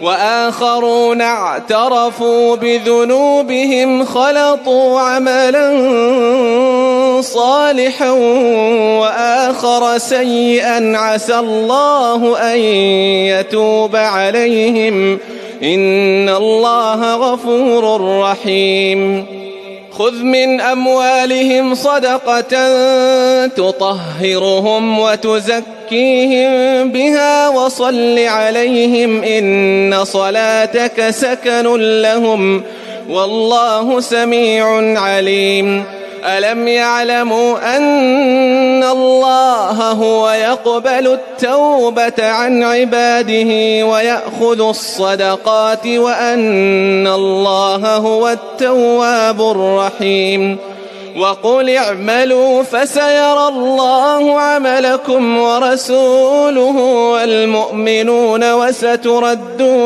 وآخرون اعترفوا بذنوبهم خلطوا عملا صالحا وآخر سيئا عسى الله أن يتوب عليهم إن الله غفور رحيم. خذ من أموالهم صدقة تطهرهم وتزكيهم بها وصل عليهم إن صلاتك سكن لهم والله سميع عليم. ألم يعلموا أن الله هو يقبل التوبة عن عباده ويأخذ الصدقات وأن الله هو التواب الرحيم. وقل اعملوا فسيرى الله عملكم ورسوله والمؤمنون وستردون